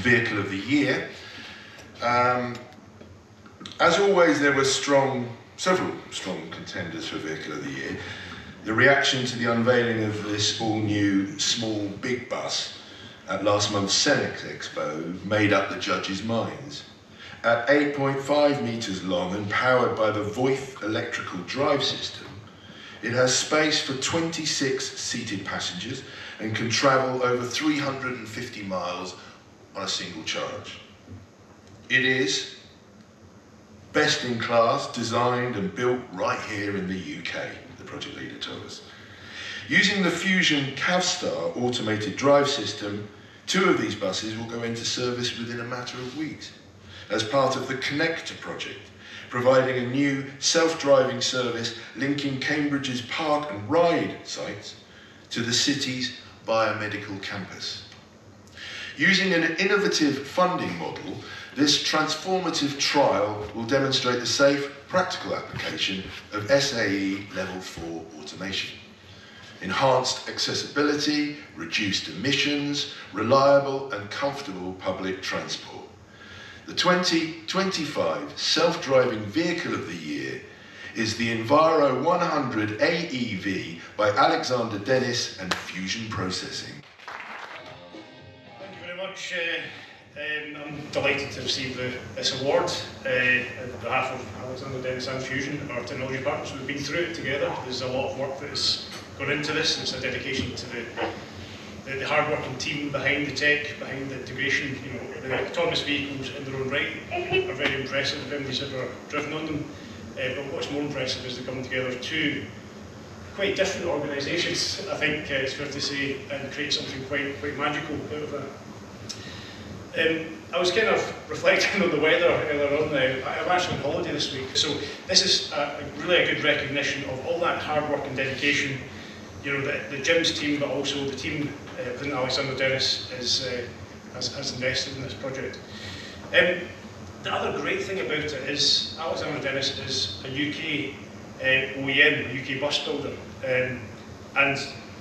Vehicle of the Year. As always, there were several strong contenders for Vehicle of the Year. The reaction to the unveiling of this all-new small big bus at last month's Cenex Expo made up the judges' minds. At 8.5 metres long and powered by the Voith electrical drive system, it has space for 26 seated passengers and can travel over 350 miles on a single charge. It is best in class, designed and built right here in the UK, the project leader told us. Using the Fusion CAVStar automated drive system, 2 of these buses will go into service within a matter of weeks as part of the Connector project, providing a new self-driving service linking Cambridge's Park and Ride sites to the city's Biomedical Campus. Using an innovative funding model, this transformative trial will demonstrate the safe, practical application of SAE Level 4 automation. Enhanced accessibility, reduced emissions, reliable and comfortable public transport. The 2025 Self-Driving Vehicle of the Year is the Enviro100AEV by Alexander Dennis and Fusion Processing. Thank you very much. I'm delighted to receive this award on behalf of Alexander Dennis and Fusion, our technology partners. We've been through it together. There's a lot of work that has gone into this. It's a dedication to the hard-working team behind the tech, behind the integration. You know, the autonomous vehicles in their own right are very impressive if anybody's ever driven on them. But what's more impressive is they come together two quite different organisations, I think it's fair to say, and create something quite magical out of that. I was kind of reflecting on the weather earlier on now. I'm actually on holiday this week, so this is really a good recognition of all that hard work and dedication. You know, the Jim's team, but also the team that Alexander Dennis has invested in this project. The other great thing about it is Alexander Dennis is a UK OEM, a UK bus builder, and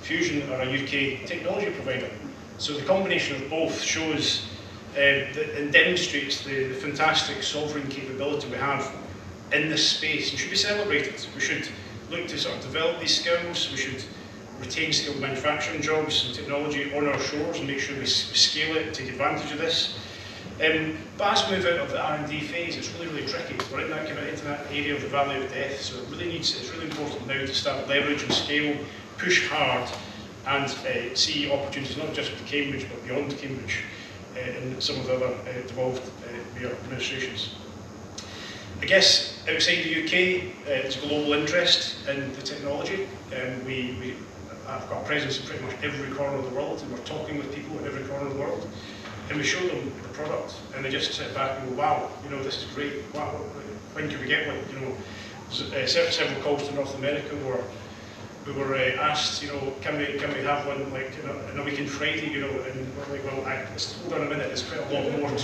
Fusion are a UK technology provider. So the combination of both shows and demonstrates the fantastic sovereign capability we have in this space and should be celebrated. We should look to sort of develop these skills. We should retain skilled manufacturing jobs and technology on our shores and make sure we scale it and take advantage of this. But as we move out of the R&D phase, it's really tricky. We're in that kind of into that area of the valley of death, so it's really important now to start leverage and scale, push hard, and see opportunities not just with Cambridge but beyond Cambridge in some of the other devolved administrations. I guess outside the UK, there's global interest in the technology. We have got a presence in pretty much every corner of the world, and we're talking with people in every corner of the world. And we show them the product, and they just sit back and go, wow, you know, this is great. Wow, when can we get one? You know, several calls to North America where we were asked, you know, can we have one like in a week on Friday, you know, and we're like, well, hold on a minute, there's quite a lot more to the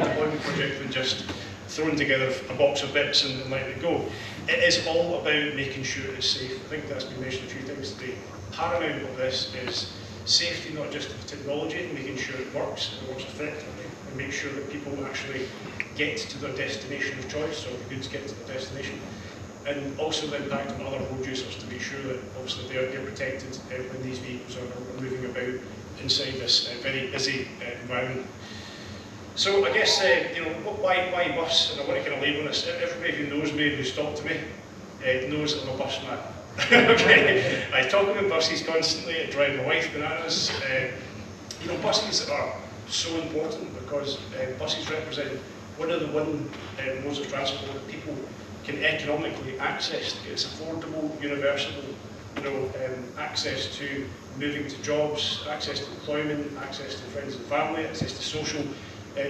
deployment project than just throwing together a box of bits and letting it go. It is all about making sure it's safe. I think that's been mentioned a few times today. Paramount of this is safety, not just of technology, making sure it works effectively, and make sure that people actually get to their destination of choice, or the goods get to the destination. And also the impact on other road users to make sure that obviously they're protected when these vehicles are moving about inside this very busy environment. So I guess, you know, why bus? And I want to kind of label this. Everybody who knows me, who's talked to me, knows that I'm a bus man. Okay, I talk about buses constantly, I drive my wife bananas. You know, buses are so important because buses represent one of the modes of transport that people can economically access. It's affordable, universal, you know, access to moving to jobs, access to employment, access to friends and family, access to social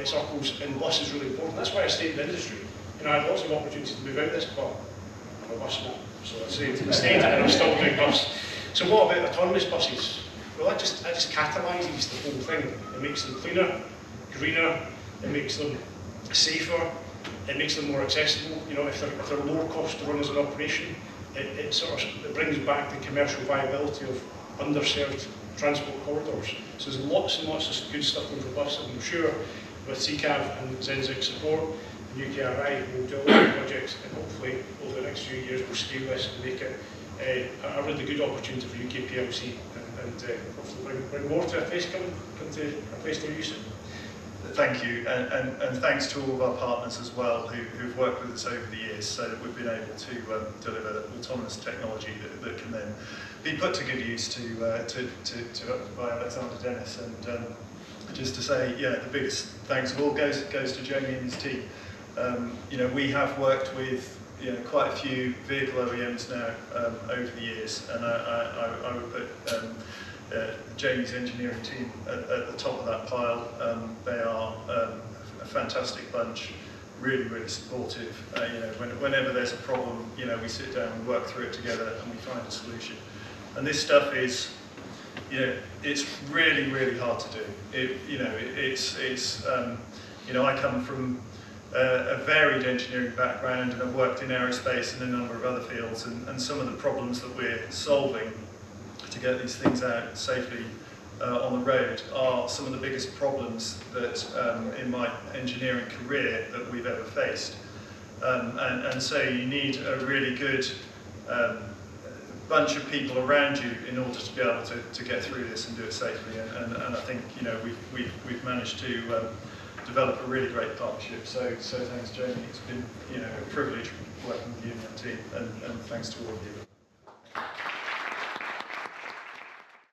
circles, and bus is really important. That's why I stayed in the industry. You know, I had lots of opportunities to move out of this, but I'm a bus man. So I stayed and I'm still doing bus. So what about autonomous buses? Well, that just catalyses the whole thing. It makes them cleaner, greener, it makes them safer, it makes them more accessible. You know, if they're lower cost to run as an operation, it brings back the commercial viability of underserved transport corridors. So there's lots and lots of good stuff going for bus, and I'm sure with CCAV and Zenzik support, and YearCategory will do a lot of projects, and hopefully over the next few years we'll scale this and make it a really good opportunity for UK PLC, and hopefully bring more to a place to a place to use it. Thank you, and thanks to all of our partners as well who've worked with us over the years, so that we've been able to deliver autonomous technology that can then be put to good use by Alexander Dennis. And just to say, yeah, the biggest thanks of all goes to Jamie and his team. We have worked with quite a few vehicle OEMs now over the years, and I would put Jamie's engineering team at the top of that pile. They are a fantastic bunch, really supportive. Whenever there's a problem, we sit down and work through it together and we find a solution. And this stuff is, it's really hard to do. I come from a varied engineering background, and I've worked in aerospace and a number of other fields, and some of the problems that we're solving to get these things out safely on the road are some of the biggest problems that in my engineering career that we've ever faced. And so you need a really good bunch of people around you in order to be able to get through this and do it safely. And I think we've managed to develop a really great partnership. So thanks, Jamie. It's been a privilege working with you and your team, and thanks to all of you.